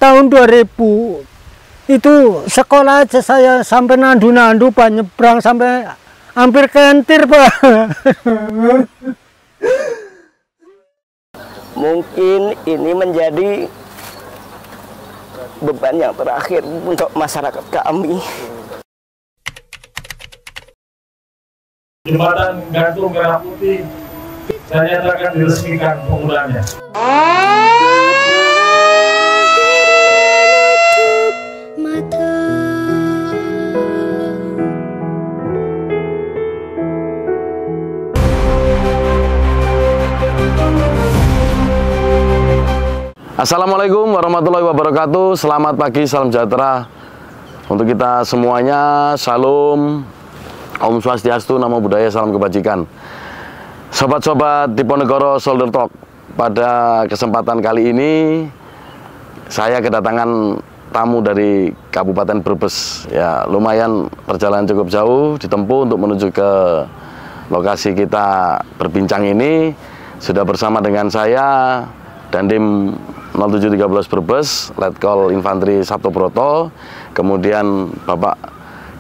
tahun 2000 itu sekolah aja saya sampai nandu-nandu Pak, nyebrang sampai hampir kentir Pak. Mungkin ini menjadi beban yang terakhir untuk masyarakat kami. Jembatan gantung merah putih saya nyatakan diresmikan penggunaannya. Assalamualaikum warahmatullahi wabarakatuh. Selamat pagi, salam sejahtera untuk kita semuanya. Salam, Om Swastiastu, Namo Buddhaya, salam kebajikan. Sobat-sobat Diponegoro Shoulder Talk, pada kesempatan kali ini saya kedatangan tamu dari Kabupaten Brebes. Ya, lumayan perjalanan cukup jauh ditempuh untuk menuju ke lokasi kita berbincang ini. Sudah bersama dengan saya Dandim 0713 Brebes, Letkol Infantri Sabto Broto, kemudian Bapak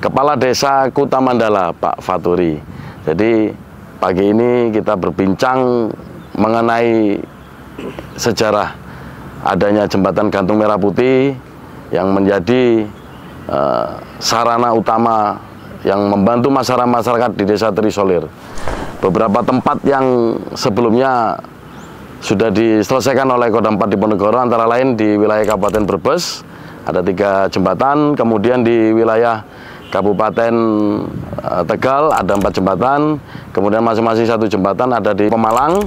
Kepala Desa Kutamandala, Pak Faturi. Jadi pagi ini kita berbincang mengenai sejarah adanya jembatan gantung merah putih yang menjadi sarana utama yang membantu masyarakat di Desa Trisolir. Beberapa tempat yang sebelumnya sudah diselesaikan oleh Kodam 4 Diponegoro, antara lain di wilayah Kabupaten Brebes ada 3 jembatan, kemudian di wilayah Kabupaten Tegal ada 4 jembatan, kemudian masing-masing 1 jembatan ada di Pemalang,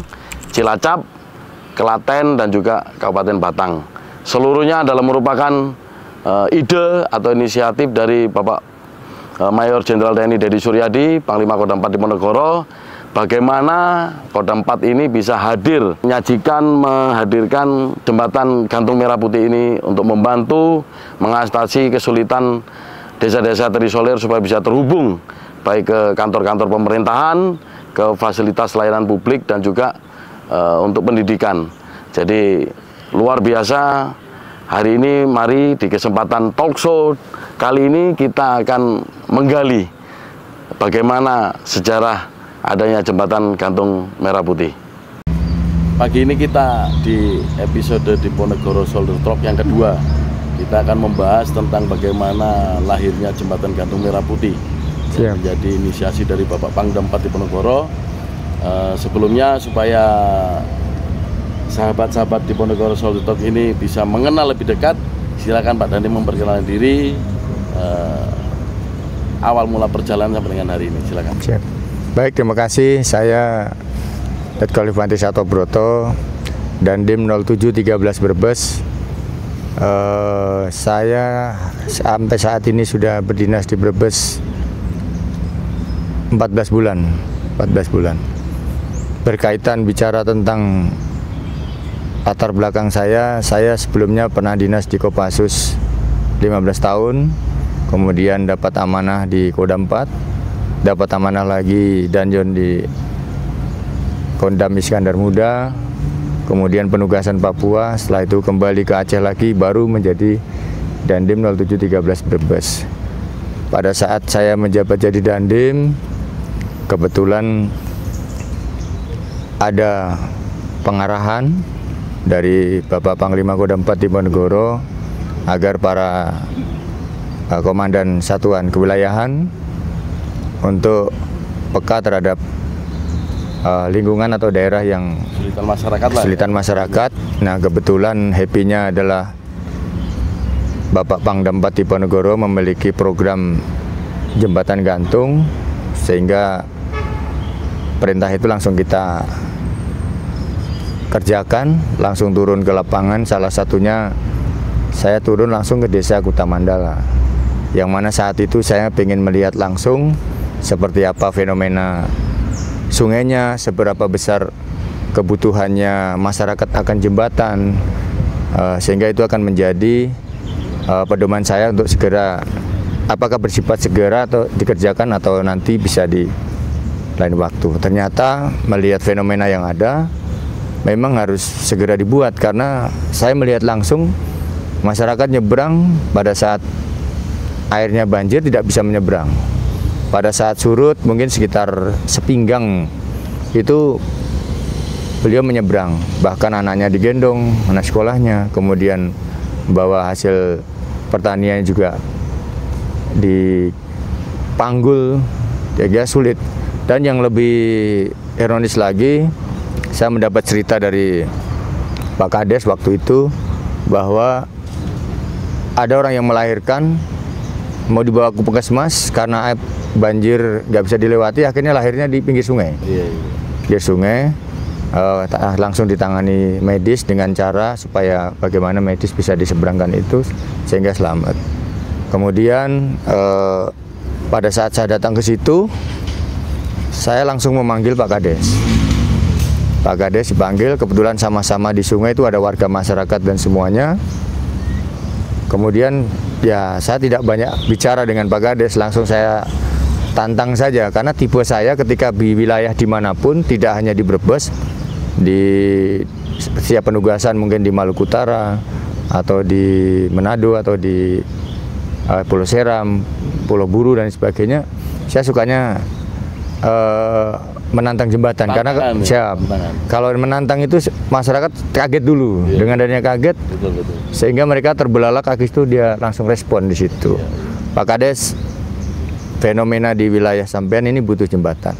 Cilacap, Klaten, dan juga Kabupaten Batang. Seluruhnya adalah merupakan ide atau inisiatif dari Bapak Mayor Jenderal TNI Deddy Suryadi, Panglima Kodam 4 Diponegoro. Bagaimana Kodam 4 ini bisa menghadirkan jembatan gantung merah putih ini untuk membantu mengatasi kesulitan desa-desa terisolir supaya bisa terhubung baik ke kantor-kantor pemerintahan, ke fasilitas layanan publik, dan juga untuk pendidikan. Jadi luar biasa. Hari ini mari di kesempatan talkshow kali ini kita akan menggali bagaimana sejarah adanya jembatan gantung merah putih. Pagi ini kita di episode Diponegoro Shoulder Talk yang kedua. Kita akan membahas tentang bagaimana lahirnya jembatan gantung merah putih. Yang menjadi inisiasi dari Bapak Pangdam 4 Diponegoro. Sebelumnya supaya sahabat-sahabat Diponegoro Shoulder Talk ini bisa mengenal lebih dekat, silakan Pak Dandim memperkenalkan diri, awal mula perjalanan sampai dengan hari ini. Silakan. Siap. Baik, terima kasih. Saya Letkol Infantri Sabto Broto, Dandim 0713 Brebes. Saya sampai saat ini sudah berdinas di Brebes 14 bulan. Berkaitan bicara tentang latar belakang saya sebelumnya pernah dinas di Kopassus 15 tahun, kemudian dapat amanah di Kodam 4, dapat amanah lagi danjon di Kodam Iskandar Muda, kemudian penugasan Papua, setelah itu kembali ke Aceh lagi, baru menjadi Dandim 0713 Brebes. Pada saat saya menjabat jadi Dandim, kebetulan ada pengarahan dari Bapak Panglima Kodam 4 Diponegoro agar para komandan satuan kewilayahan untuk peka terhadap lingkungan atau daerah yang kesulitan masyarakat. Nah, kebetulan happy-nya adalah Bapak Pangdam 4 Diponegoro memiliki program jembatan gantung, sehingga perintah itu langsung kita kerjakan, langsung turun ke lapangan. Salah satunya saya turun langsung ke Desa Kutamandala, yang mana saat itu saya ingin melihat langsung seperti apa fenomena sungainya, seberapa besar kebutuhannya masyarakat akan jembatan, sehingga itu akan menjadi pedoman saya untuk segera, apakah bersifat segera atau dikerjakan atau nanti bisa di lain waktu. Ternyata melihat fenomena yang ada, memang harus segera dibuat, karena saya melihat langsung masyarakat nyebrang pada saat airnya banjir tidak bisa menyeberang. Pada saat surut mungkin sekitar sepinggang itu beliau menyeberang, bahkan anaknya digendong, anak sekolahnya, kemudian bawa hasil pertanian juga dipanggul, ya sulit. Dan yang lebih ironis lagi, saya mendapat cerita dari Pak Kades waktu itu bahwa ada orang yang melahirkan mau dibawa ke puskesmas karena air banjir nggak bisa dilewati, akhirnya lahirnya di pinggir sungai. Pinggir sungai, langsung ditangani medis dengan cara supaya bagaimana medis bisa diseberangkan itu sehingga selamat. Kemudian pada saat saya datang ke situ, saya langsung memanggil Pak Kades. Pak Kades dipanggil, kebetulan sama-sama di sungai itu ada warga masyarakat dan semuanya. Kemudian ya saya tidak banyak bicara dengan Pak Kades, langsung saya tantang saja, karena tipe saya ketika di wilayah dimanapun, tidak hanya di Brebes, di setiap penugasan mungkin di Maluku Utara atau di Manado atau di Pulau Seram, Pulau Buru dan sebagainya, saya sukanya menantang jembatan. Karena kalau menantang itu masyarakat kaget dulu, dengan adanya kaget, sehingga mereka terbelalak, habis itu dia langsung respon di situ. Pak Kades, fenomena di wilayah sampean ini butuh jembatan.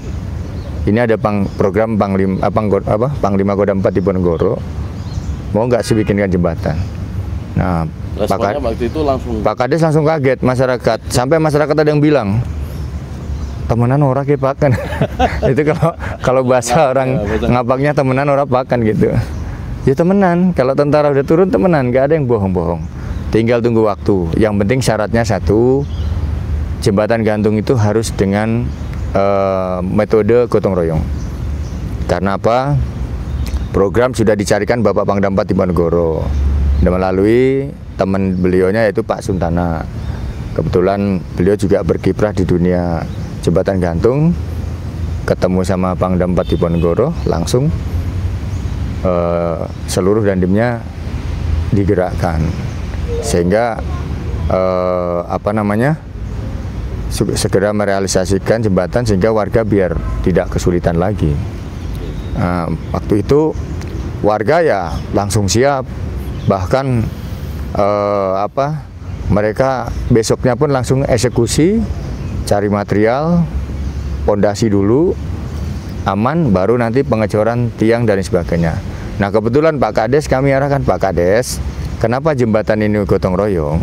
Ini ada program Panglima Kodam 4 di Ponorogo, mau nggak sih bikinkan jembatan. Nah, waktu itu Pak Kades langsung kaget masyarakat, sampai masyarakat ada yang bilang, temenan ora ke pakan. Itu kalau bahasa orang ngapaknya temenan ora pakan gitu. Ya temenan, kalau tentara udah turun temenan, nggak ada yang bohong-bohong. Tinggal tunggu waktu. Yang penting syaratnya satu, jembatan gantung itu harus dengan metode gotong royong. Karena apa? Program sudah dicarikan Bapak Pangdam 4 di Ponorogo, melalui teman beliaunya yaitu Pak Suntana. Kebetulan beliau juga berkiprah di dunia jembatan gantung, ketemu sama Pangdam 4 di Ponorogo, langsung seluruh dandimnya digerakkan, sehingga segera merealisasikan jembatan sehingga warga biar tidak kesulitan lagi. Waktu itu warga ya langsung siap, bahkan mereka besoknya pun langsung eksekusi, cari material, pondasi dulu, aman, baru nanti pengecoran tiang dan sebagainya. Nah kebetulan Pak Kades, kami arahkan Pak Kades, kenapa jembatan ini gotong royong?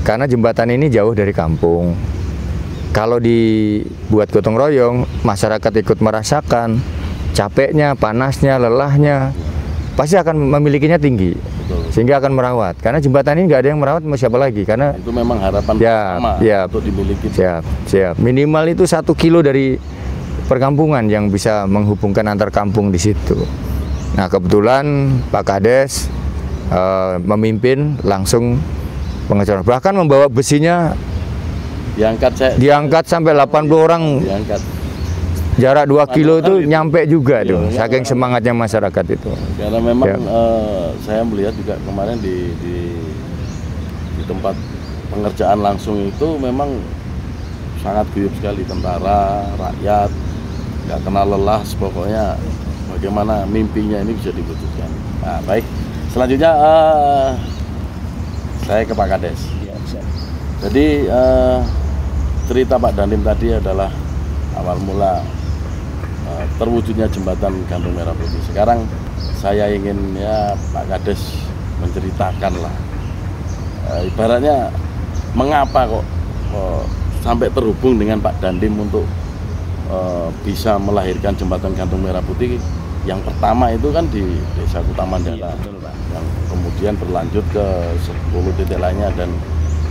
Karena jembatan ini jauh dari kampung. Kalau dibuat gotong royong, masyarakat ikut merasakan capeknya, panasnya, lelahnya, pasti akan memilikinya tinggi. Sehingga akan merawat. Karena jembatan ini nggak ada yang merawat, mau siapa lagi? Karena itu memang harapan pertama untuk dimiliki. Siap. Minimal itu 1 kilo dari perkampungan yang bisa menghubungkan antar kampung di situ. Nah kebetulan Pak Kades memimpin langsung pengecoran, bahkan membawa besinya diangkat sampai 80 orang. Jarak 2 kilo itu nyampe juga tuh, saking semangatnya masyarakat itu. Karena memang saya melihat juga kemarin di tempat pengerjaan langsung itu memang sangat guyup sekali, tentara, rakyat, nggak kenal lelah, pokoknya bagaimana mimpinya ini bisa diwujudkan. Nah, baik, selanjutnya saya ke Pak Kades. Jadi cerita Pak Dandim tadi adalah awal mula terwujudnya jembatan gantung merah putih. Sekarang saya ingin Pak Kades menceritakan lah, ibaratnya mengapa kok sampai terhubung dengan Pak Dandim untuk bisa melahirkan jembatan gantung merah putih. Yang pertama itu kan di Desa Kutamandala, yang kemudian berlanjut ke 10 titik lainnya, dan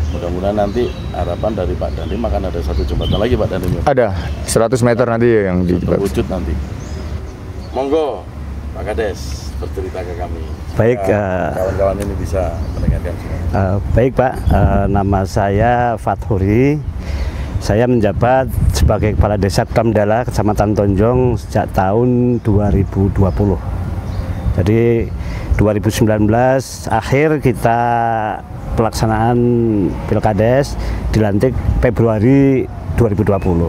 mudah-mudahan nanti harapan dari Pak Dandim akan ada 1 jembatan lagi Pak Dandim. Ada 100 meter nanti yang terwujud nanti. Monggo Pak Kades bercerita ke kami. Baik, kawan-kawan ini bisa mendengarkan semua. Baik Pak, nama saya Fathuri. Saya menjabat sebagai Kepala Desa Kutamandala, Kecamatan Tonjong sejak tahun 2020. Jadi 2019 akhir kita pelaksanaan Pilkades, dilantik Februari 2020.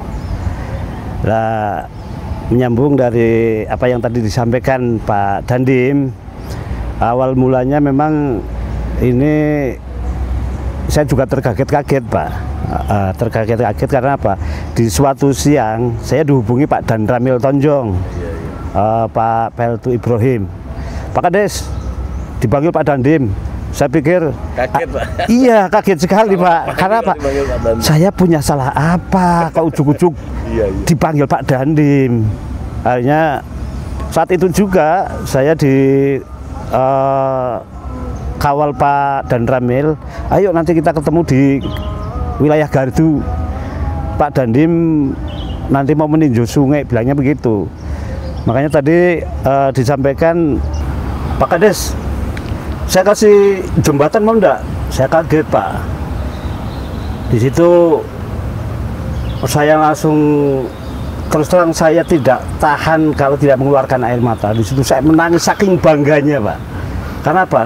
Nah, menyambung dari apa yang tadi disampaikan Pak Dandim, awal mulanya memang ini saya juga terkaget-kaget, Pak. Terkaget-kaget karena apa? Di suatu siang saya dihubungi Pak Danramil Tonjong, Pak Peltu Ibrahim, Pak Kades, dipanggil Pak Dandim. Saya pikir Kaget, Pak. Iya, kaget sekali, Pak. Karena Pak, saya punya salah apa? Kok ujuk-ujuk dipanggil Pak Dandim. Akhirnya saat itu juga saya di kawal Pak Danramil. Ayo nanti kita ketemu di wilayah Gardu. Pak Dandim nanti mau meninjau sungai, bilangnya begitu. Makanya tadi disampaikan, Pak Kades, saya kasih jembatan mau enggak? Saya kaget, Pak. Di situ saya langsung, terus terang saya tidak tahan kalau tidak mengeluarkan air mata. Di situ saya menangis saking bangganya, Pak. Karena apa?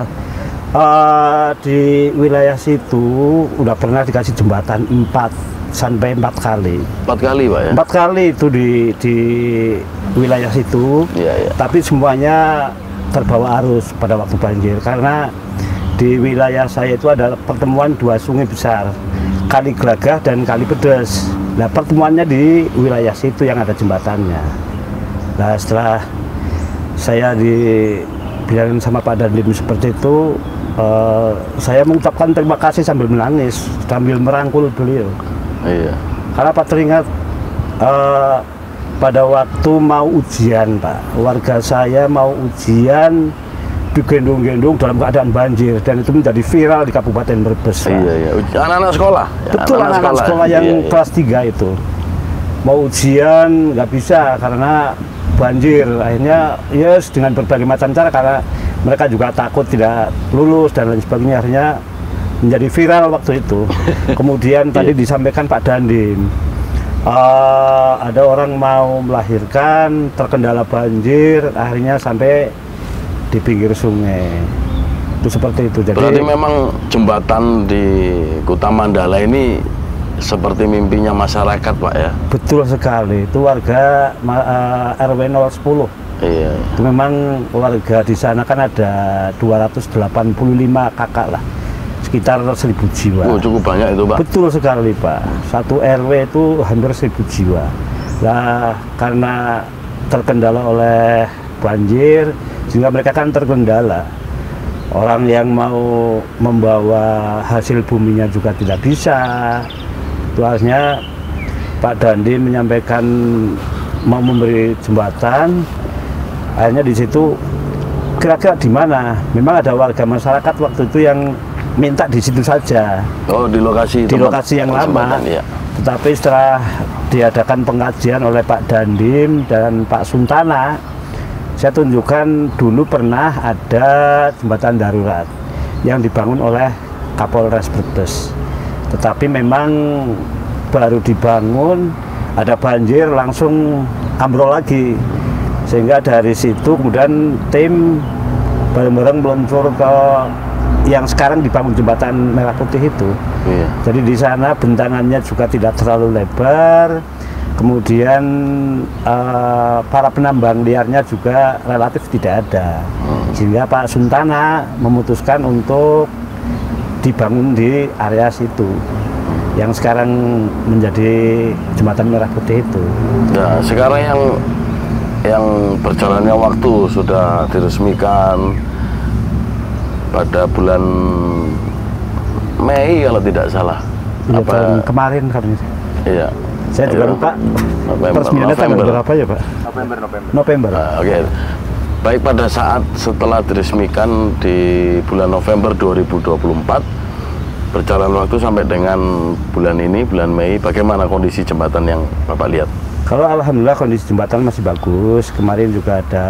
Di wilayah situ udah pernah dikasih jembatan 4 sampai 4 kali. 4 kali, Pak ya? 4 kali itu di wilayah situ. Iya. Tapi semuanya terbawa arus pada waktu banjir, karena di wilayah saya itu ada pertemuan 2 sungai besar, Kali Glagah dan Kali Pedes. Nah, pertemuannya di wilayah situ yang ada jembatannya. Nah, setelah saya dibilangin sama Pak Dandim seperti itu, saya mengucapkan terima kasih sambil menangis, sambil merangkul beliau. Iya. Karena Pak teringat pada waktu mau ujian, Pak, warga saya mau ujian digendong-gendong dalam keadaan banjir, dan itu menjadi viral di Kabupaten Brebes. Iya. Anak-anak sekolah. Betul, anak-anak sekolah yang kelas 3 itu mau ujian nggak bisa karena banjir. Akhirnya yes, dengan berbagai macam cara, karena mereka juga takut tidak lulus dan lain sebagainya, akhirnya menjadi viral waktu itu. Kemudian tadi disampaikan Pak Dandim, ada orang mau melahirkan terkendala banjir, akhirnya sampai di pinggir sungai. Itu seperti itu. Jadi berarti memang jembatan di Kuta Mandala ini seperti mimpinya masyarakat, Pak ya? Betul sekali. Itu warga RW 010. Iya. Itu memang warga di sana kan ada 285 kakak lah, sekitar 1000 jiwa. Oh, cukup banyak itu, Pak. Betul sekali, Pak. Satu RW itu hampir 1000 jiwa. Nah, karena terkendala oleh banjir, sehingga mereka kan terkendala. Orang yang mau membawa hasil buminya juga tidak bisa. Itu akhirnya Pak Dandim menyampaikan mau memberi jembatan. Akhirnya di situ kira-kira di mana? Memang ada warga masyarakat waktu itu yang minta di situ saja. Oh, di lokasi yang lama. Ya. Tetapi setelah diadakan pengajian oleh Pak Dandim dan Pak Suntana, saya tunjukkan dulu pernah ada jembatan darurat yang dibangun oleh Kapolres Brebes. Tetapi memang baru dibangun, ada banjir langsung ambrol lagi. Sehingga dari situ kemudian tim bareng-bareng meluncur ke yang sekarang dibangun jembatan Merah Putih itu. Iya. Jadi di sana bentangannya juga tidak terlalu lebar. Kemudian para penambang liarnya juga relatif tidak ada. Sehingga Pak Suntana memutuskan untuk dibangun di area situ, yang sekarang menjadi jembatan Merah Putih itu. Nah, sekarang yang berjalannya waktu sudah diresmikan pada bulan Mei kalau tidak salah. Ya, tahun kemarin kan. Iya. Saya juga lupa. Peresmiannya tanggal berapa ya, Pak? November. Nah, oke. Baik, pada saat setelah diresmikan di bulan November 2024, berjalan waktu sampai dengan bulan ini, bulan Mei, bagaimana kondisi jembatan yang Bapak lihat? Kalau alhamdulillah kondisi jembatan masih bagus. Kemarin juga ada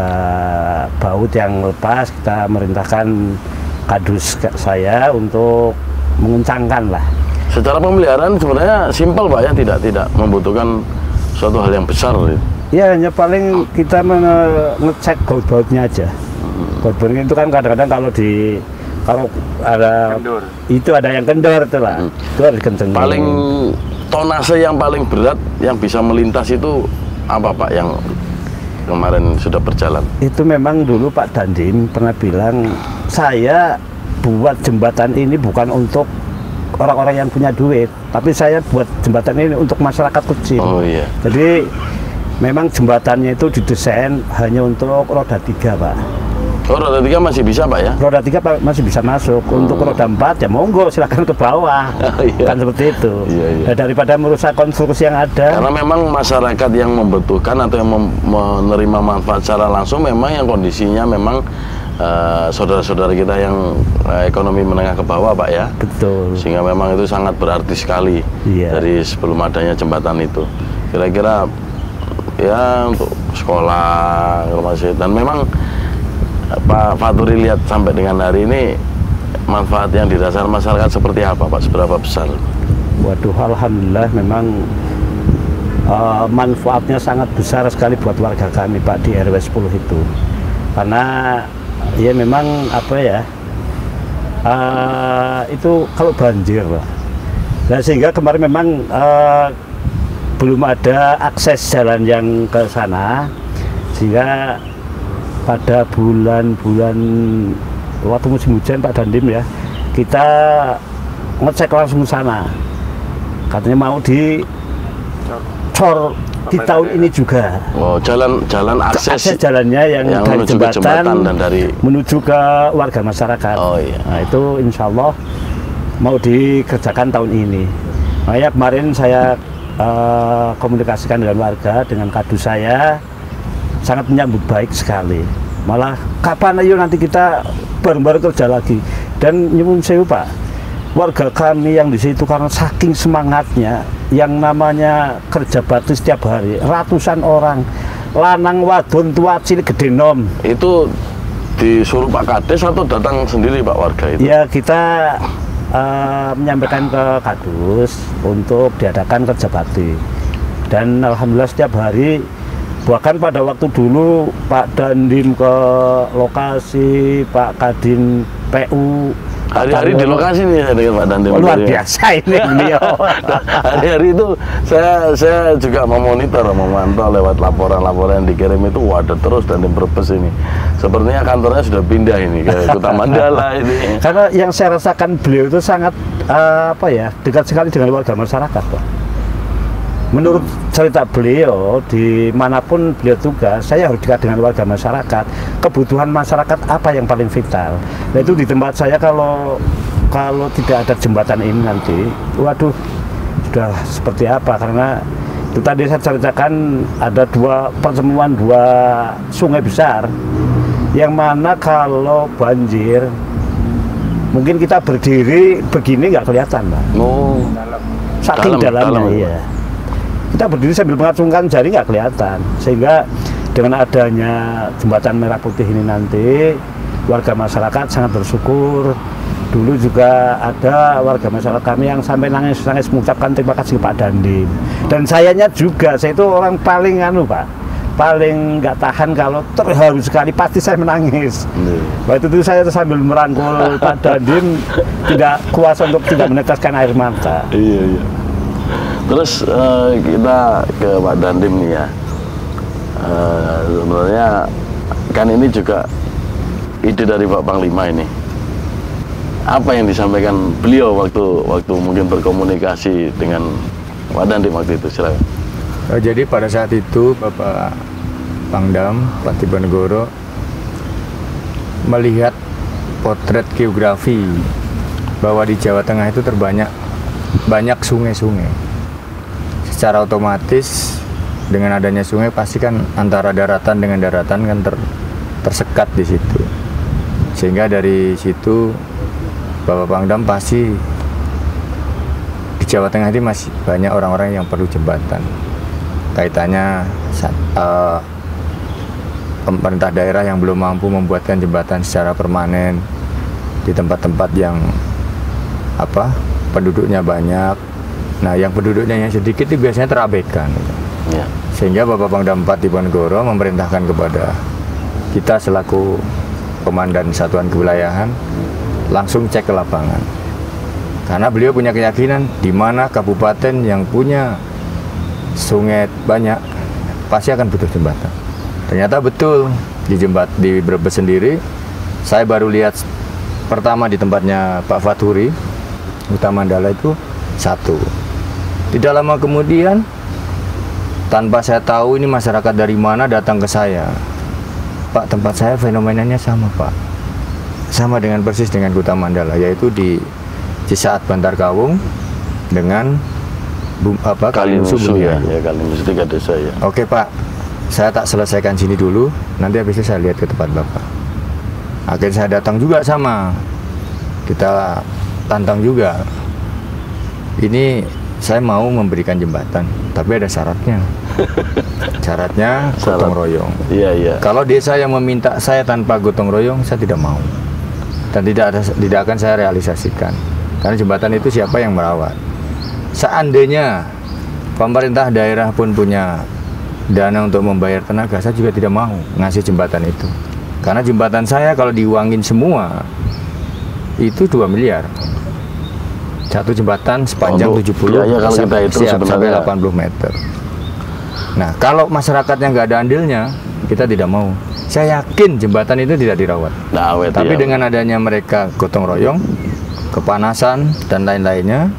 baut yang lepas, kita merintahkan kadus saya untuk mengencangkan lah. Secara pemeliharaan sebenarnya simpel, Pak ya, tidak membutuhkan suatu hal yang besar. Ya, hanya paling kita ngecek baut-bautnya aja. Boring itu kan kadang-kadang kalau ada kendor. Itu ada yang kendor itu lah. Itu harus kencengin. Paling tonase yang paling berat yang bisa melintas itu apa Pak yang kemarin sudah berjalan? Itu memang dulu Pak Dandim pernah bilang, saya buat jembatan ini bukan untuk orang-orang yang punya duit, tapi saya buat jembatan ini untuk masyarakat kecil. Oh iya. Jadi memang jembatannya itu didesain hanya untuk roda 3 Pak. Oh, roda 3 masih bisa Pak ya? Roda 3 masih bisa masuk. Untuk roda 4 ya monggo silakan ke bawah. Iya. Kan seperti itu. Iya, iya. Nah, daripada merusak konstruksi yang ada. Karena memang masyarakat yang membutuhkan atau yang menerima manfaat secara langsung memang yang kondisinya memang saudara-saudara kita yang ekonomi menengah ke bawah Pak ya. Betul. Sehingga memang itu sangat berarti sekali. Iya. Dari sebelum adanya jembatan itu. Kira-kira ya untuk sekolah, rumah sakit, dan memang Pak Faturi lihat sampai dengan hari ini manfaat yang dirasakan masyarakat seperti apa Pak? Seberapa besar? Waduh, alhamdulillah memang manfaatnya sangat besar sekali buat warga kami Pak di RW 10 itu. Karena ya memang apa ya, itu kalau banjir Pak. Nah, sehingga kemarin memang belum ada akses jalan yang ke sana, sehingga pada bulan-bulan waktu musim hujan Pak Dandim ya, kita ngecek langsung sana, katanya mau dicor di tahun ini juga. Oh, jalan akses jalannya yang dari menuju jembatan dan dari menuju ke warga masyarakat. Oh iya. Nah, itu insya Allah mau dikerjakan tahun ini. Makanya kemarin saya komunikasikan dengan warga, dengan kadus saya, sangat menyambut baik sekali. Malah kapan ayo nanti kita bareng-bareng kerja lagi. Dan nyuwun sewu Pak, warga kami yang di situ karena saking semangatnya, yang namanya kerja bakti setiap hari, ratusan orang, lanang wadon tua cilik gede nom. Itu disuruh Pak Kades atau datang sendiri Pak warga itu? Ya, kita menyampaikan ke kadus untuk diadakan kerja bakti. Dan alhamdulillah setiap hari, bahkan pada waktu dulu Pak Dandim ke lokasi, Pak Kadin PU hari-hari di lokasi nih saya dengan Pak Dandim. Luar biasa ini beliau. Hari-hari itu saya juga memantau lewat laporan-laporan yang dikirim itu wadah terus Dandim Brebes ini. Sepertinya kantornya sudah pindah ini ke Kota Mandala ini. Karena yang saya rasakan beliau itu sangat apa ya, dekat sekali dengan warga masyarakat Pak. Menurut cerita beliau, dimanapun beliau tugas, saya harus dekat dengan warga masyarakat. Kebutuhan masyarakat apa yang paling vital? Nah, itu di tempat saya kalau tidak ada jembatan ini nanti, waduh, sudah seperti apa? Karena itu tadi saya ceritakan ada pertemuan dua sungai besar, yang mana kalau banjir, mungkin kita berdiri begini nggak kelihatan, Pak. Oh, saking dalamnya, iya. Kita berdiri sambil mengacungkan jari nggak kelihatan, sehingga dengan adanya jembatan merah putih ini nanti warga masyarakat sangat bersyukur. Dulu juga ada warga masyarakat kami yang sampai nangis-nangis mengucapkan terima kasih Pak Dandim. Dan sayanya juga, saya itu orang paling Pak, paling nggak tahan kalau terharu sekali, pasti saya menangis. Waktu itu saya sambil merangkul Pak Dandim, tidak kuasa untuk tidak meneteskan air mata. Iya, iya. Terus kita ke Pak Dandim nih ya. Sebenarnya kan ini juga ide dari Pak Panglima ini. Apa yang disampaikan beliau waktu mungkin berkomunikasi dengan Pak Dandim waktu itu, silakan. Jadi pada saat itu Bapak Pangdam Pak Tiponegoro melihat potret geografi bahwa di Jawa Tengah itu banyak sungai-sungai. Secara otomatis dengan adanya sungai pasti kan antara daratan dengan daratan kan tersekat di situ. Sehingga dari situ Bapak Pangdam pasti di Jawa Tengah ini masih banyak orang-orang yang perlu jembatan. Kaitannya pemerintah daerah yang belum mampu membuatkan jembatan secara permanen di tempat-tempat yang penduduknya banyak. Nah, yang penduduknya yang sedikit itu biasanya terabaikan. Ya. Sehingga Bapak Pangdam 4 Tiponegoro memerintahkan kepada kita selaku Komandan Satuan Kewilayahan langsung cek ke lapangan. Karena beliau punya keyakinan di mana kabupaten yang punya sungai banyak pasti akan butuh jembatan. Ternyata betul di Brebes sendiri. Saya baru lihat pertama di tempatnya Pak Fathuri, Huta Mandala itu 1. Tidak lama kemudian, tanpa saya tahu ini masyarakat dari mana datang ke saya. Pak, tempat saya fenomenanya sama Pak. Sama dengan persis dengan Huta Mandala, yaitu di Cisaat Bantar Kawung dengan Kalimusu ya, Kalimusu 3 desa ya. Oke Pak, saya tak selesaikan sini dulu, nanti habis itu saya lihat ke tempat Bapak. Akhirnya saya datang juga sama, kita tantang juga. Ini saya mau memberikan jembatan, tapi ada syaratnya. Syaratnya gotong royong. Iya, iya. Kalau desa yang meminta saya tanpa gotong royong, saya tidak mau. Dan tidak akan saya realisasikan. Karena jembatan itu siapa yang merawat. Seandainya pemerintah daerah pun punya dana untuk membayar tenaga, saya juga tidak mau ngasih jembatan itu. Karena jembatan saya kalau diuangin semua itu 2 miliar. Satu jembatan sepanjang 70 sampai 80 meter. Nah, kalau masyarakatnya nggak ada andilnya, kita tidak mau. Saya yakin jembatan itu tidak dirawat. Tapi dengan adanya mereka gotong royong, kepanasan dan lain-lainnya,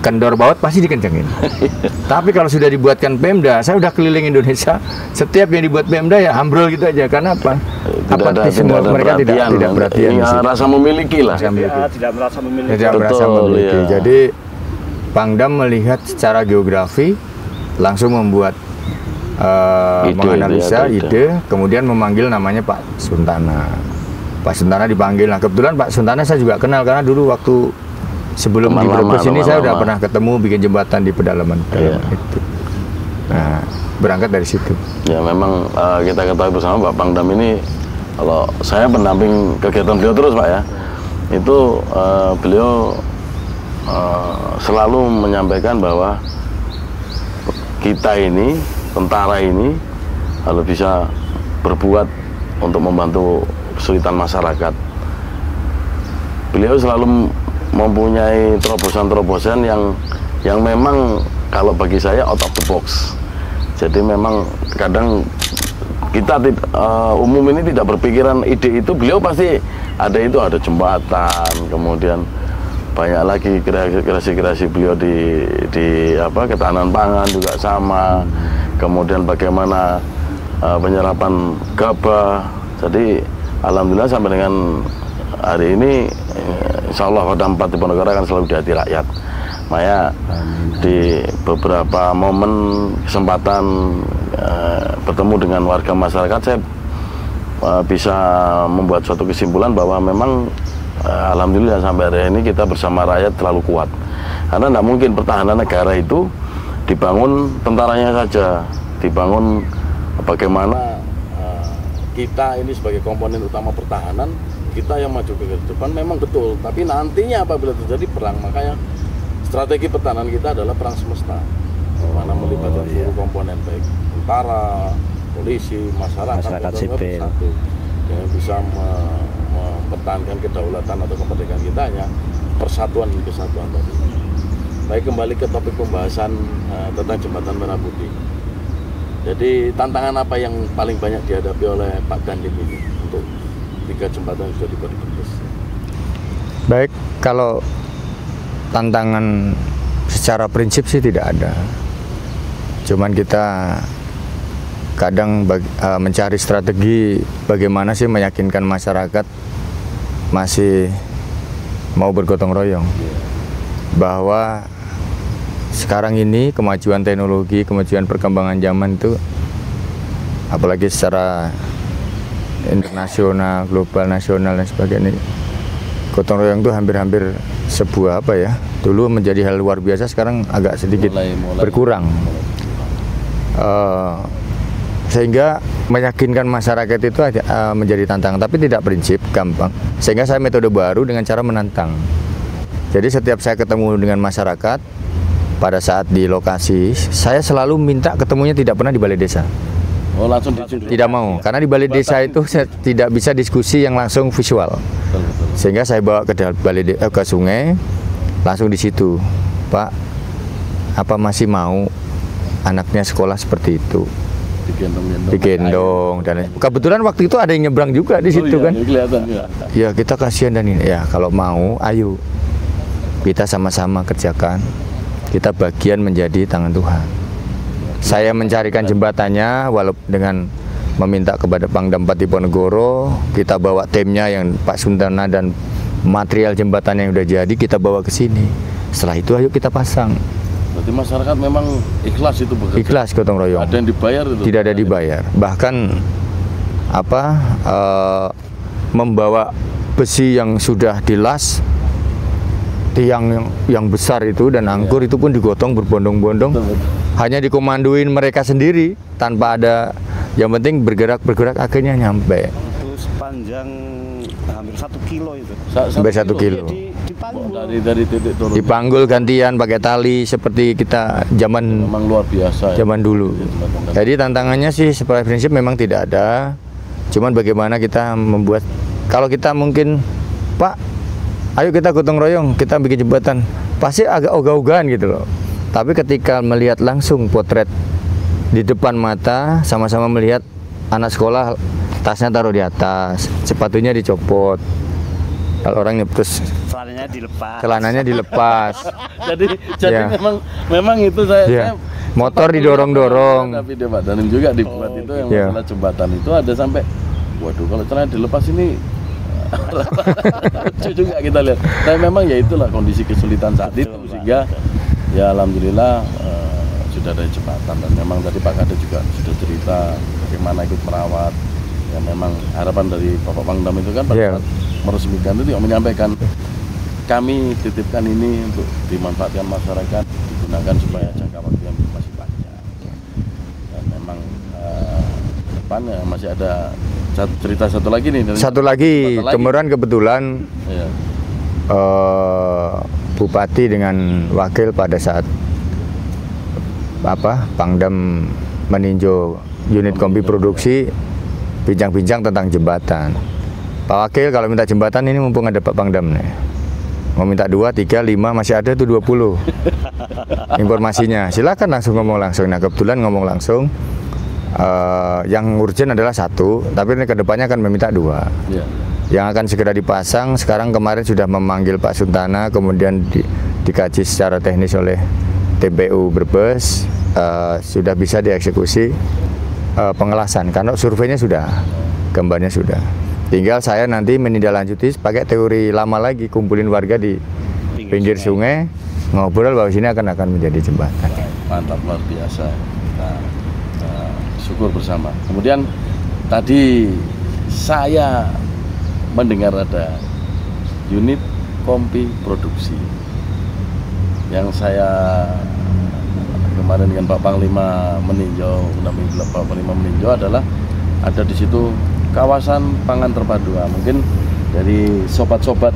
kendor baut pasti dikencengin. Tapi kalau sudah dibuatkan Pemda, saya udah keliling Indonesia, setiap yang dibuat Pemda ya ambrol gitu aja. Karena apa? Mereka tidak perhatian. Rasa memiliki lah. Tidak merasa memiliki. Tidak merasa memiliki. Ya. Jadi Pangdam melihat secara geografi, langsung membuat menganalisa ide, kemudian memanggil namanya Pak Suntana. Pak Suntana dipanggil. Nah, kebetulan Pak Suntana saya juga kenal karena dulu waktu sebelum di Brebes ini saya udah pernah ketemu bikin jembatan di pedalaman itu. Nah, berangkat dari situ. Ya memang kita ketahui bersama Pak Pangdam ini, kalau saya pendamping kegiatan beliau terus Pak ya, itu beliau selalu menyampaikan bahwa kita ini, tentara ini harus bisa berbuat untuk membantu kesulitan masyarakat. Beliau selalu mempunyai terobosan-terobosan yang memang kalau bagi saya out of the box. Jadi memang kadang kita umum ini tidak berpikiran ide itu, beliau pasti ada jembatan, kemudian banyak lagi kreasi-kreasi beliau di ketahanan pangan juga sama, kemudian bagaimana penyerapan gabah. Jadi alhamdulillah sampai dengan hari ini insya Allah Kodam 4 Diponegoro akan selalu di hati rakyat. Makanya di beberapa momen kesempatan bertemu dengan warga masyarakat, saya bisa membuat suatu kesimpulan bahwa memang alhamdulillah sampai hari ini kita bersama rakyat terlalu kuat. Karena tidak mungkin pertahanan negara itu dibangun tentaranya saja, dibangun bagaimana kita ini sebagai komponen utama pertahanan, kita yang maju ke depan memang betul, tapi nantinya apabila terjadi perang, makanya strategi pertahanan kita adalah perang semesta, mana melibatkan seluruh komponen, baik tentara, polisi, masyarakat sipil, yang bisa mempertahankan kedaulatan atau kemerdekaan kita hanya persatuan dan kesatuan tadi. Baik, kembali ke topik pembahasan tentang jembatan Merah Putih. Jadi tantangan apa yang paling banyak dihadapi oleh Pak Dandim ini untuk 3 jembatan yang sudah dibuat di Brebes? Baik, kalau tantangan secara prinsip sih tidak ada. Cuman kita kadang mencari strategi bagaimana sih meyakinkan masyarakat masih mau bergotong royong. Bahwa sekarang ini kemajuan teknologi, kemajuan perkembangan zaman itu, apalagi secara internasional, global, nasional dan sebagainya, gotong royong itu hampir-hampir sebuah dulu menjadi hal luar biasa, sekarang agak sedikit berkurang. Sehingga meyakinkan masyarakat itu menjadi tantangan, tapi tidak prinsip, gampang. Sehingga saya metode baru dengan cara menantang. Jadi setiap saya ketemu dengan masyarakat, pada saat di lokasi, saya selalu minta ketemunya tidak pernah di balai desa. Oh, langsung tidak mau, karena di balai desa itu saya tidak bisa diskusi yang langsung visual. Sehingga saya bawa ke ke sungai, langsung di situ, Pak, apa masih mau anaknya sekolah seperti itu? Digendong dan kebetulan waktu itu ada yang nyebrang juga di situ kan. Ya kita kasihan dan ini ya, kalau mau ayo kita sama-sama kerjakan, kita bagian menjadi tangan Tuhan. Saya mencarikan jembatannya walaupun dengan meminta kepada Pangdam Diponegoro, kita bawa timnya yang Pak Suntana dan material jembatan yang udah jadi kita bawa ke sini. Setelah itu ayo kita pasang. Berarti masyarakat memang ikhlas itu bekerja. Ikhlas gotong royong. Ada yang dibayar itu? Tidak ada dibayar. Bahkan membawa besi yang sudah dilas, tiang yang besar itu dan angkur itu pun digotong berbondong-bondong. Hanya dikomandoin mereka sendiri tanpa ada, yang penting bergerak akhirnya nyampe. Itu sepanjang hampir 1 kilo itu. Sampai 1 kilo. Dari titik turun. Dipanggul gantian pakai tali seperti kita zaman memang luar biasa. Zaman dulu. Jadi tantangannya sih secara prinsip memang tidak ada. Cuman bagaimana kita membuat, kalau kita mungkin, Pak, ayo kita gotong royong, kita bikin jembatan, pasti agak ogah-ogahan gitu loh. Tapi ketika melihat langsung potret di depan mata, sama-sama melihat anak sekolah tasnya taruh di atas, sepatunya dicopot, kalau orang terus celananya dilepas. jadi ya. memang itu saya motor didorong-dorong. Tapi Pak Danim juga dibuat itu yang masalah jembatan itu ada sampai, waduh kalau celana dilepas ini lucu juga kita lihat. Tapi memang ya itulah kondisi kesulitan saat itu, sehingga ya alhamdulillah sudah ada jembatan. Dan memang tadi Pak Kades juga sudah cerita bagaimana ikut merawat. Ya memang harapan dari Bapak Pangdam itu kan pada saat meresmikan itu yang menyampaikan, kami titipkan ini untuk dimanfaatkan masyarakat, digunakan supaya jangka waktu yang masih panjang. Dan memang depannya masih ada cerita satu lagi nih. Satu lagi, kemarin kebetulan Bupati dengan Wakil pada saat Pangdam meninjau unit kombi produksi, bincang-bincang tentang jembatan. Pak Wakil kalau minta jembatan ini mumpung ada Pak Pangdam nih, mau minta 2, 3, 5 masih ada tuh 20 informasinya, silakan langsung ngomong langsung. Nah kebetulan ngomong langsung, yang urgent adalah 1, tapi ini kedepannya akan meminta 2 yang akan segera dipasang. Sekarang kemarin sudah memanggil Pak Suntana, kemudian dikaji secara teknis oleh TPU Brebes, sudah bisa dieksekusi pengelasan, karena surveinya sudah, gambarnya sudah. Tinggal saya nanti menindaklanjuti pakai teori lama lagi, kumpulin warga di pinggir sungai, ngobrol bahwa sini akan menjadi jembatan. Mantap, luar biasa. Nah, syukur bersama. Kemudian tadi saya mendengar ada unit kompi produksi yang saya kemarin dengan Pak Panglima meninjau, Pak Panglima meninjau adalah ada di situ kawasan pangan terpadu. Mungkin dari sobat-sobat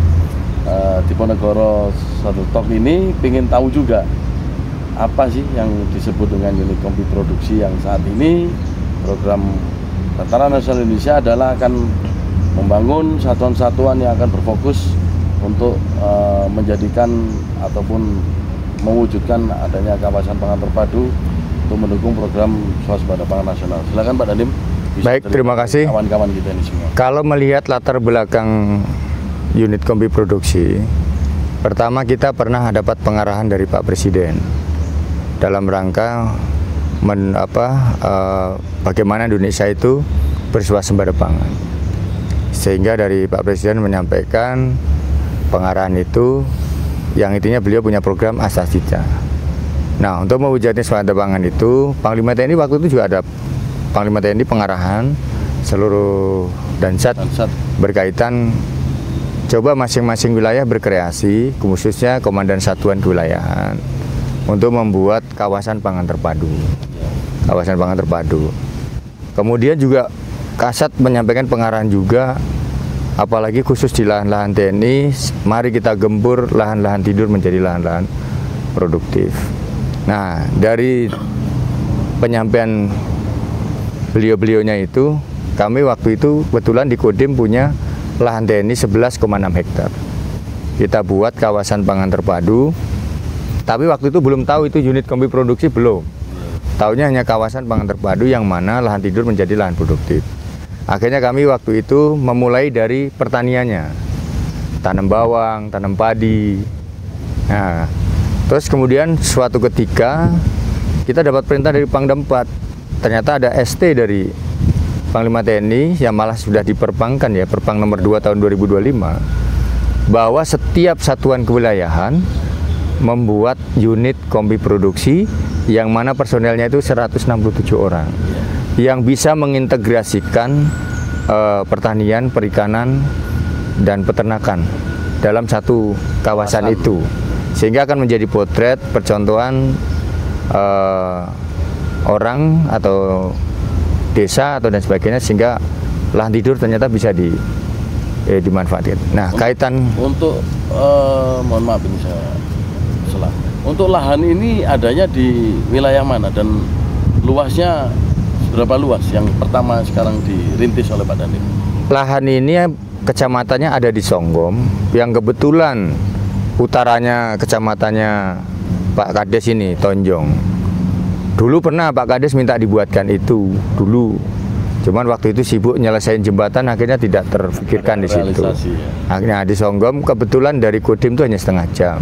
Diponegoro Satu Talk ini ingin tahu juga apa sih yang disebut dengan unit kompi produksi yang saat ini program Tentara Nasional Indonesia adalah akan membangun satuan-satuan yang akan berfokus untuk menjadikan ataupun mewujudkan adanya kawasan pangan terpadu untuk mendukung program swasembada pangan nasional. Silakan Pak Dandim. Baik, terima kasih. Kawan-kawan kita ini semua. Kalau melihat latar belakang unit kompi produksi, pertama kita pernah dapat pengarahan dari Pak Presiden dalam rangka bagaimana Indonesia itu berswasembada pangan. Sehingga dari Pak Presiden menyampaikan pengarahan itu, yang intinya beliau punya program Asasita. Nah, untuk mewujudkan swasembada pangan itu, Panglima TNI waktu itu juga ada Panglima TNI pengarahan seluruh Dansat berkaitan coba masing-masing wilayah berkreasi, khususnya Komandan Satuan Kewilayahan, untuk membuat kawasan pangan terpadu. Kawasan pangan terpadu. Kemudian juga Kasat menyampaikan pengarahan juga, apalagi khusus di lahan-lahan TNI, mari kita gempur lahan-lahan tidur menjadi lahan-lahan produktif. Nah, dari penyampaian beliau-beliaunya itu, kami waktu itu kebetulan di Kodim punya lahan TNI 11,6 hektar. Kita buat kawasan pangan terpadu, tapi waktu itu belum tahu itu unit kombi produksi, belum. Taunya hanya kawasan pangan terpadu yang mana lahan tidur menjadi lahan produktif. Akhirnya kami waktu itu memulai dari pertaniannya, tanam bawang, tanam padi. Nah, terus kemudian suatu ketika kita dapat perintah dari Pangdam 4. Ternyata ada ST dari Panglima TNI yang malah sudah diperpangkan ya, Perpang nomor 2 tahun 2025, bahwa setiap satuan kewilayahan membuat unit kombi produksi yang mana personelnya itu 167 orang yang bisa mengintegrasikan pertanian, perikanan, dan peternakan dalam satu kawasan itu, sehingga akan menjadi potret percontohan orang atau desa atau dan sebagainya, sehingga lahan tidur ternyata bisa dimanfaatkan. Nah, kaitan untuk mohon maaf ini saya salah. Untuk lahan ini adanya di wilayah mana dan luasnya berapa luas yang pertama sekarang dirintis oleh Pak Dandim? Lahan ini kecamatannya ada di Songgom, yang kebetulan utaranya kecamatannya Pak Kades ini, Tonjong. Dulu pernah Pak Kades minta dibuatkan itu dulu, cuman waktu itu sibuk nyelesain jembatan, akhirnya tidak terfikirkan di situ. Akhirnya di Songgom kebetulan dari Kodim itu hanya setengah jam.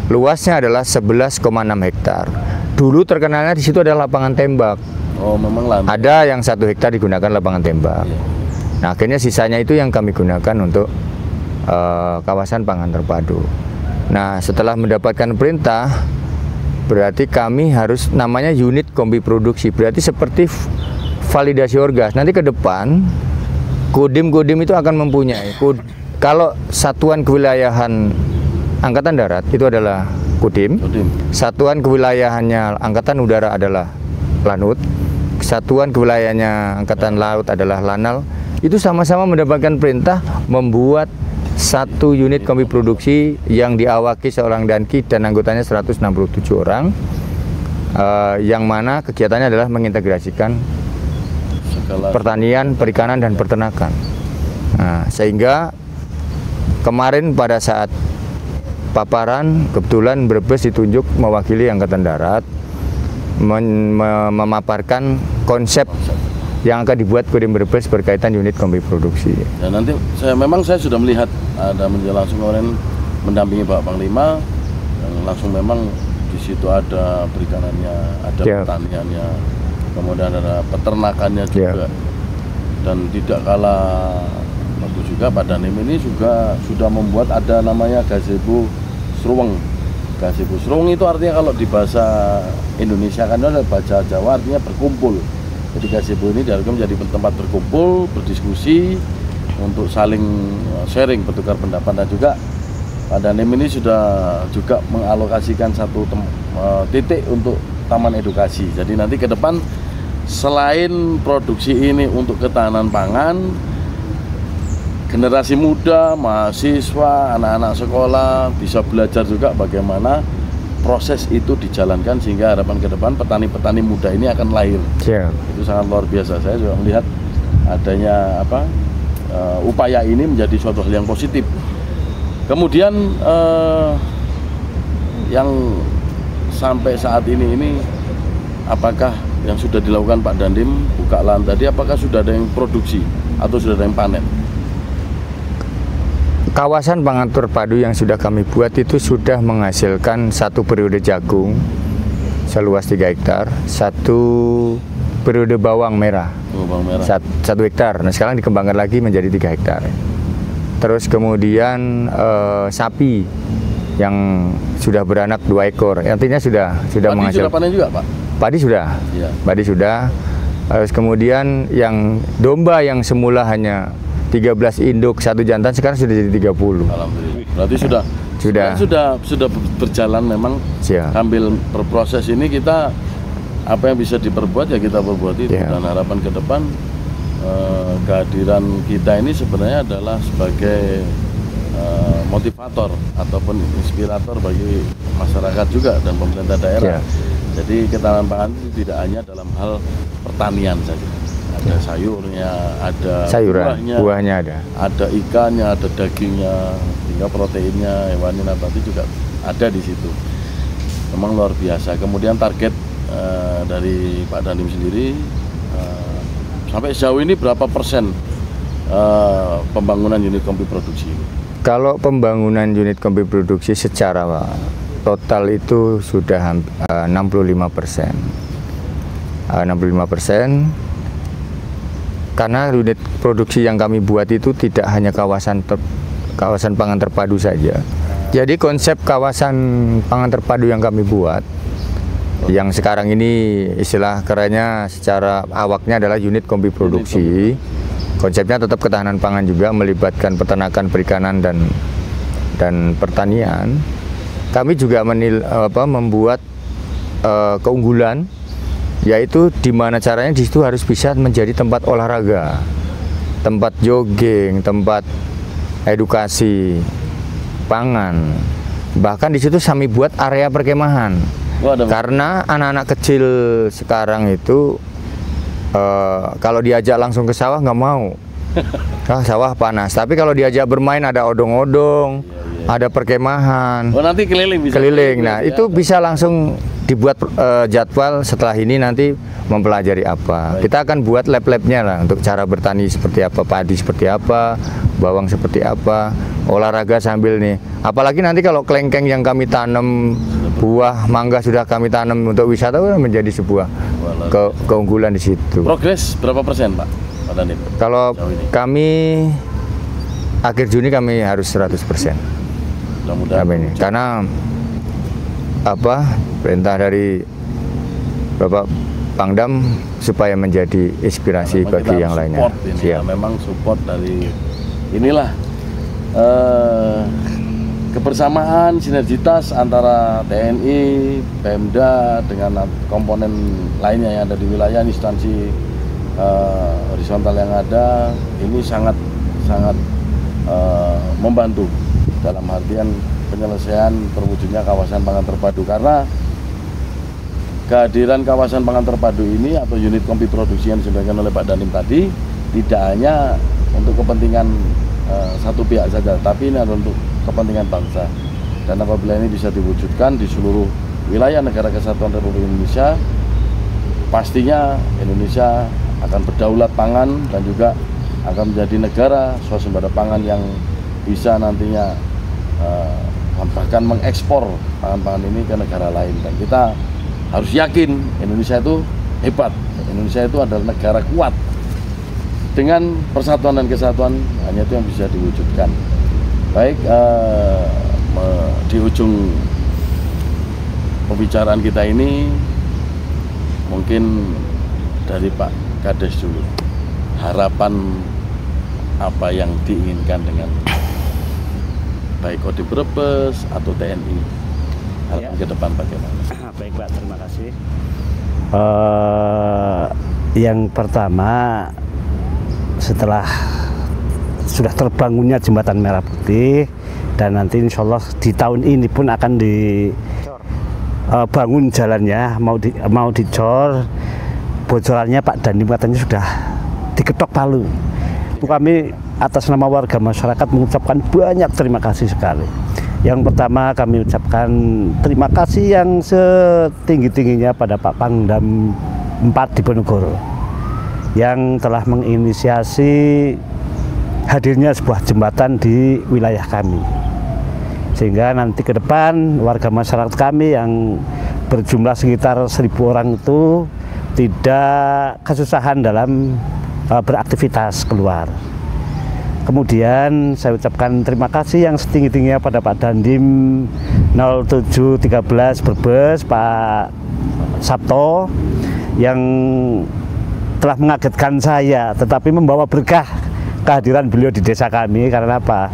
Luasnya adalah 11,6 hektar. Dulu terkenalnya di situ ada lapangan tembak. Oh, memang lama. Ada yang 1 hektar digunakan lapangan tembak. Iya. Nah, akhirnya sisanya itu yang kami gunakan untuk kawasan pangan terpadu. Nah, setelah mendapatkan perintah, berarti kami harus namanya unit kombi produksi. Berarti seperti validasi orgas. Nanti ke depan Kodim-Kodim itu akan mempunyai kalau satuan kewilayahan Angkatan Darat itu adalah Kodim. Satuan kewilayahannya Angkatan Udara adalah Lanut. Satuan kewilayahannya Angkatan Laut adalah Lanal. Itu sama-sama mendapatkan perintah membuat satu unit kombi produksi yang diawaki seorang danki dan anggotanya 167 orang, yang mana kegiatannya adalah mengintegrasikan pertanian, perikanan, dan peternakan. Nah, sehingga kemarin pada saat paparan kebetulan Brebes ditunjuk mewakili Angkatan Darat memaparkan konsep yang akan dibuat Kodim Brebes berkaitan unit kombi produksi. Dan nanti saya sudah melihat ada langsung kemarin mendampingi Pak Panglima, dan langsung memang di situ ada perikanannya, ada pertaniannya, kemudian ada peternakannya juga. Dan tidak kalah waktu juga Pak Dandim ini juga sudah membuat ada namanya gazebo Sruweng. Gazebo Sruweng itu artinya kalau di bahasa Indonesia kan ada bahasa Jawa artinya berkumpul. Jadi gazebo ini diharapkan menjadi tempat berkumpul, berdiskusi, untuk saling sharing, bertukar pendapat. Dan juga Pak Dandim ini sudah juga mengalokasikan satu titik untuk taman edukasi. Jadi nanti ke depan selain produksi ini untuk ketahanan pangan, generasi muda, mahasiswa, anak-anak sekolah bisa belajar juga bagaimana proses itu dijalankan, sehingga harapan ke depan petani-petani muda ini akan lahir. Itu sangat luar biasa. Saya juga melihat adanya upaya ini menjadi suatu hal yang positif. Kemudian yang sampai saat ini apakah yang sudah dilakukan Pak Dandim buka lahan tadi, apakah sudah ada yang produksi atau sudah ada yang panen? Kawasan pangan terpadu yang sudah kami buat itu sudah menghasilkan satu periode jagung seluas 3 hektar, satu periode bawang merah, 1 hektar. Nah, sekarang dikembangkan lagi menjadi 3 hektar. Terus kemudian sapi yang sudah beranak 2 ekor, artinya sudah menghasilkan. Sudah panen juga, Pak? Padi sudah, ya. Padi sudah. Terus kemudian yang domba yang semula hanya 13 induk 1 jantan sekarang sudah jadi 30. Alhamdulillah. Berarti sudah berjalan memang. Sambil berproses ini kita apa yang bisa diperbuat ya kita perbuat itu. Dan harapan ke depan kehadiran kita ini sebenarnya adalah sebagai motivator ataupun inspirator bagi masyarakat juga dan pemerintah daerah. Jadi ketahanan pangan itu tidak hanya dalam hal pertanian saja. Ada sayurnya, ada sayuran, buahnya ada ikannya, ada dagingnya, hingga proteinnya, hewani nabati juga ada di situ. Memang luar biasa. Kemudian target dari Pak Dandim sendiri sampai sejauh ini berapa persen pembangunan unit kombi produksi? Kalau pembangunan unit kombi produksi secara total itu sudah 65%. 65%. Karena unit produksi yang kami buat itu tidak hanya kawasan pangan terpadu saja. Jadi konsep kawasan pangan terpadu yang kami buat, yang sekarang ini istilah kerennya secara awaknya adalah unit kombi produksi. Konsepnya tetap ketahanan pangan juga, melibatkan peternakan, perikanan dan pertanian. Kami juga membuat keunggulan, yaitu di mana caranya di situ harus bisa menjadi tempat olahraga, tempat jogging, tempat edukasi pangan. Bahkan di situ kami buat area perkemahan. Karena anak-anak kecil sekarang itu kalau diajak langsung ke sawah nggak mau. Sawah panas. Tapi kalau diajak bermain ada odong-odong, ada perkemahan. Oh, nanti keliling bisa. Keliling. Nah, itu bisa langsung dibuat jadwal setelah ini nanti mempelajari apa. Baik. Kita akan buat lab-labnya lah untuk cara bertani seperti apa, padi seperti apa, bawang seperti apa, olahraga sambil nih. Apalagi nanti kalau kelengkeng yang kami tanam, buah mangga sudah kami tanam untuk wisata, menjadi sebuah keunggulan di situ. Progres berapa persen, Pak Dandim? Kalau kami akhir Juni kami harus 100%. Mudah-mudahan. Karena perintah dari Bapak Pangdam supaya menjadi inspirasi bagi yang lainnya. Ya, memang support dari inilah kebersamaan, sinergitas antara TNI, Pemda dengan komponen lainnya yang ada di wilayah, instansi horizontal yang ada, ini sangat membantu dalam artian penyelesaian terwujudnya kawasan pangan terpadu. Karena kehadiran kawasan pangan terpadu ini atau unit kombi produksi yang disampaikan oleh Pak Dandim tadi tidak hanya untuk kepentingan satu pihak saja, tapi ini adalah untuk kepentingan bangsa. Dan apabila ini bisa diwujudkan di seluruh wilayah negara kesatuan Republik Indonesia, pastinya Indonesia akan berdaulat pangan dan juga akan menjadi negara swasembada pangan yang bisa nantinya bahkan mengekspor pangan-pangan ini ke negara lain. Dan kita harus yakin Indonesia itu hebat, Indonesia itu adalah negara kuat. Dengan persatuan dan kesatuan, hanya itu yang bisa diwujudkan. Baik, di ujung pembicaraan kita ini mungkin dari Pak Kades dulu, harapan apa yang diinginkan dengan baik Kodim Brebes atau TNI, harapan ke depan bagaimana? Baik Pak, terima kasih. Yang pertama, setelah sudah terbangunnya jembatan Merah Putih dan nanti insya Allah di tahun ini pun akan dibangun jalannya, mau dicor, bocorannya Pak Dandim katanya sudah diketok palu. Kami atas nama warga masyarakat mengucapkan banyak terima kasih sekali. Yang pertama kami ucapkan terima kasih yang setinggi-tingginya pada Pak Pangdam 4 Diponegoro yang telah menginisiasi hadirnya sebuah jembatan di wilayah kami, sehingga nanti ke depan warga masyarakat kami yang berjumlah sekitar 1.000 orang itu tidak kesusahan dalam beraktivitas keluar. Kemudian saya ucapkan terima kasih yang setinggi-tingginya pada Pak Dandim 0713 Brebes, Pak Sabto, yang telah mengagetkan saya tetapi membawa berkah kehadiran beliau di desa kami. Karena apa?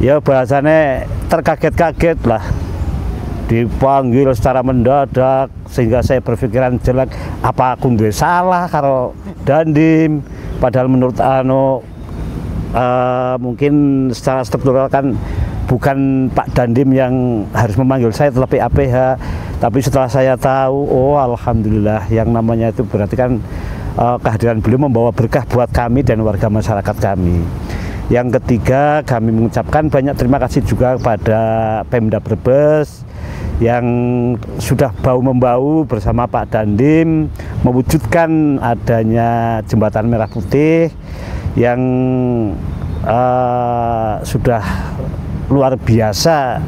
Ya bahasanya terkaget-kaget lah, dipanggil secara mendadak sehingga saya berpikiran jelek, apa aku nggak salah karo Dandim, padahal menurut mungkin secara struktural kan bukan Pak Dandim yang harus memanggil saya tetapi APH. Tapi setelah saya tahu, oh alhamdulillah, yang namanya itu berarti kan kehadiran beliau membawa berkah buat kami dan warga masyarakat kami. Yang ketiga, kami mengucapkan banyak terima kasih juga kepada Pemda Brebes yang sudah bahu-membahu bersama Pak Dandim mewujudkan adanya jembatan merah putih yang sudah luar biasa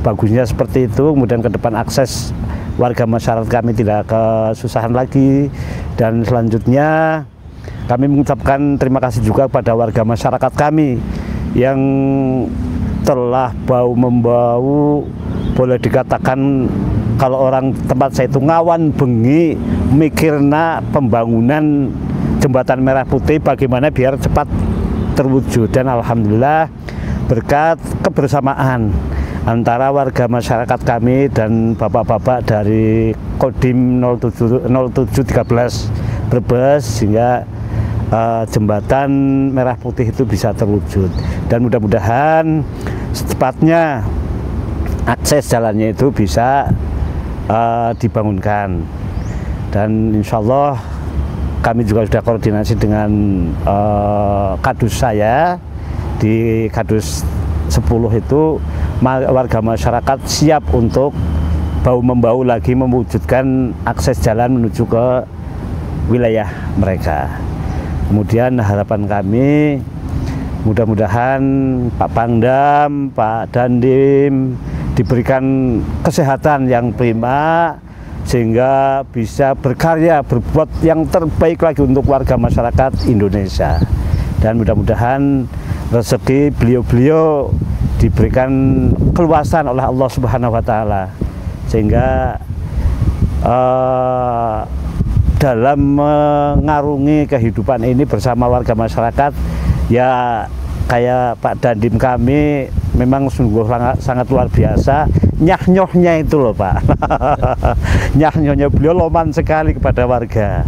bagusnya seperti itu. Kemudian ke depan akses warga masyarakat kami tidak kesusahan lagi, dan selanjutnya kami mengucapkan terima kasih juga kepada warga masyarakat kami yang telah bahu-membahu, boleh dikatakan kalau orang tempat saya itu ngawan bengi mikirna pembangunan jembatan merah putih bagaimana biar cepat terwujud. Dan alhamdulillah berkat kebersamaan antara warga masyarakat kami dan bapak-bapak dari Kodim 0713 Brebes sehingga jembatan merah putih itu bisa terwujud, dan mudah-mudahan secepatnya akses jalannya itu bisa dibangunkan. Dan insya Allah kami juga sudah koordinasi dengan kadus saya di kadus 10 itu, warga masyarakat siap untuk bahu-membahu lagi mewujudkan akses jalan menuju ke wilayah mereka. Kemudian harapan kami mudah-mudahan Pak Pangdam, Pak Dandim diberikan kesehatan yang prima sehingga bisa berkarya, berbuat yang terbaik lagi untuk warga masyarakat Indonesia. Dan mudah-mudahan rezeki beliau-beliau diberikan keluasan oleh Allah Subhanahu wa Ta'ala sehingga dalam mengarungi kehidupan ini bersama warga masyarakat, ya kayak Pak Dandim kami memang sungguh sangat luar biasa. Nyah-nyohnya itu loh Pak. Nyah-nyohnya beliau loman sekali kepada warga.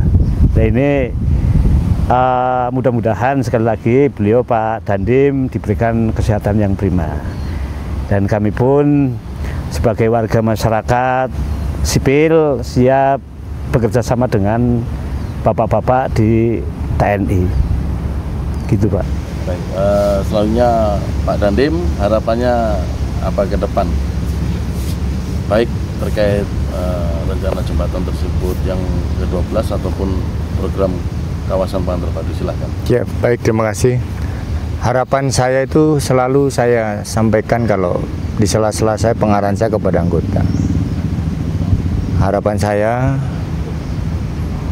Nah ini mudah-mudahan sekali lagi beliau Pak Dandim diberikan kesehatan yang prima. Dan kami pun sebagai warga masyarakat sipil siap bekerja sama dengan bapak-bapak di TNI. Gitu Pak. Baik, selanjutnya Pak Dandim, harapannya apa ke depan? Baik terkait rencana jembatan tersebut yang ke-12 ataupun program kawasan pangan terpadu, silahkan. Ya, baik, terima kasih. Harapan saya itu selalu saya sampaikan kalau di sela-sela saya pengarahan saya kepada anggota. Harapan saya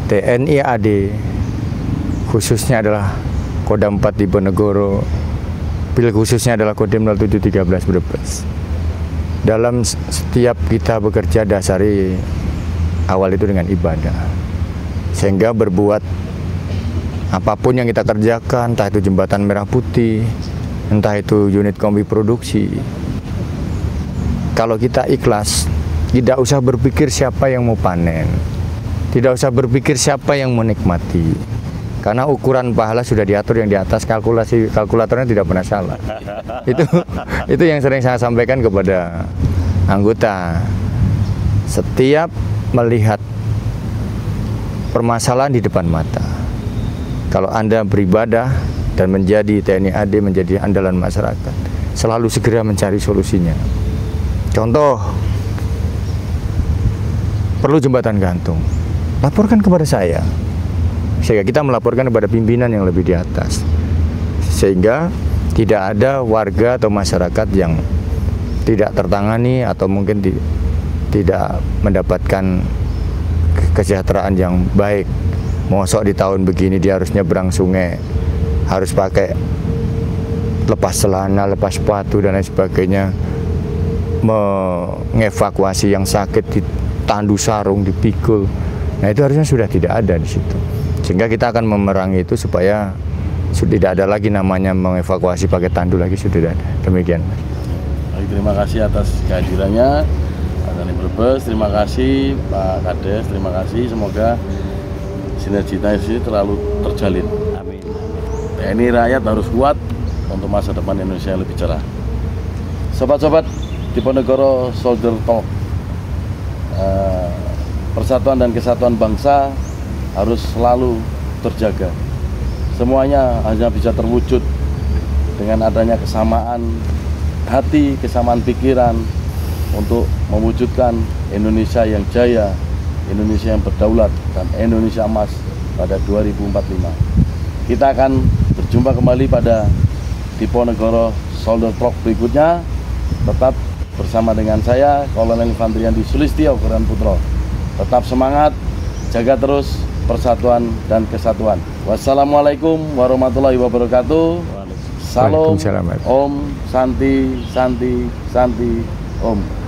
TNI AD khususnya adalah Kodam 4 Diponegoro, pil khususnya adalah Kodim 0713 Brebes. Dalam setiap kita bekerja dasari awal itu dengan ibadah, sehingga berbuat apapun yang kita kerjakan, entah itu jembatan merah putih, entah itu unit kombi produksi, kalau kita ikhlas, tidak usah berpikir siapa yang mau panen, tidak usah berpikir siapa yang menikmati. Karena ukuran pahala sudah diatur yang di atas, kalkulatornya tidak pernah salah. Itu yang sering saya sampaikan kepada anggota. Setiap melihat permasalahan di depan mata, kalau Anda beribadah dan menjadi TNI AD, menjadi andalan masyarakat, selalu segera mencari solusinya. Contoh, perlu jembatan gantung, laporkan kepada saya. Sehingga kita melaporkan kepada pimpinan yang lebih di atas, sehingga tidak ada warga atau masyarakat yang tidak tertangani atau mungkin tidak mendapatkan kesejahteraan yang baik. Mosok di tahun begini dia harus nyebrang sungai, harus pakai lepas celana, lepas sepatu dan lain sebagainya, mengevakuasi yang sakit ditandu sarung, dipikul. Nah itu harusnya sudah tidak ada di situ. Sehingga kita akan memerangi itu supaya sudah tidak ada lagi namanya mengevakuasi pakai tandu lagi, sudah tidak ada. Demikian. Baik, terima kasih atas kehadirannya Pak Dandim Brebes, terima kasih Pak Kades, terima kasih. Semoga sinergitas ini terlalu terjalin. Amin. TNI rakyat harus kuat untuk masa depan Indonesia yang lebih cerah. Sobat-sobat Diponegoro Soldier Talk, persatuan dan kesatuan bangsa harus selalu terjaga. Semuanya hanya bisa terwujud dengan adanya kesamaan hati, kesamaan pikiran untuk mewujudkan Indonesia yang jaya, Indonesia yang berdaulat, dan Indonesia emas pada 2045. Kita akan berjumpa kembali pada Diponegoro Shoulder Talk berikutnya. Tetap bersama dengan saya, Kolonel Infantri Andi Sulistyo Koran Putro. Tetap semangat, jaga terus persatuan dan kesatuan. Wassalamualaikum warahmatullahi wabarakatuh. Salam, Om, Santi, Santi, Santi, Om.